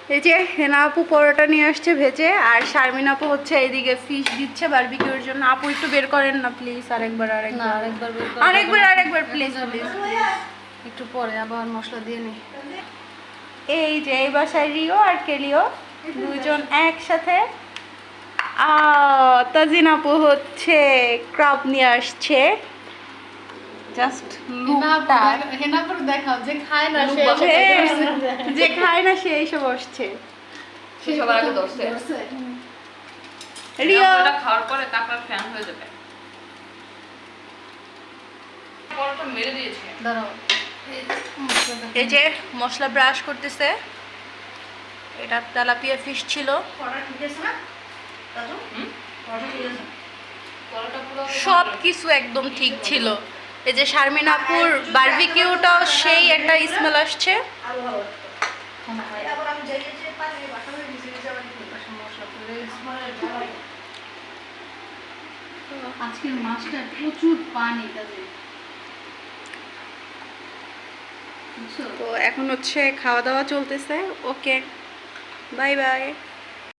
এই যে হেনা আপু পরোটা নিয়ে আসছে ভেজে, আর শারমিন আপু হচ্ছে এইদিকে ফিশ দিচ্ছে বারবিকিউর জন্য। আপু একটু বের করেন না প্লিজ, আরেকবার প্লিজ প্লিজ। একটু পরে আবার মশলা দিয়ে নিই। এই যে এই বাসায় রিও আর কেলিও দুজন একসাথে। তাজিন আপু হচ্ছে ক্রাব নিয়ে আসছে, জাস্ট হেনাপুর দেখাও, যে খায় না যে খায় না সে এসে বসছে। সে সবার আগে ধরছে। রিও এটা খাওয়ার পরে কাকড়ার ফ্যান হয়ে যাবে। পরোটা মেরে দিয়েছে। দাঁড়াও, এই যে মশলা ব্রাশ করতেছে। এটা তেলাপিয়া ফিশ ছিল। সব কিছু একদম ঠিক ছিল। এই যে শারমিন আপুর বারবিকিউটাও সেই একটা স্মেল আসছে। আজকের মাছটা প্রচুর পানি। তো এখন হচ্ছে খাওয়া দাওয়া চলতেছে। ওকে, বাই বাই।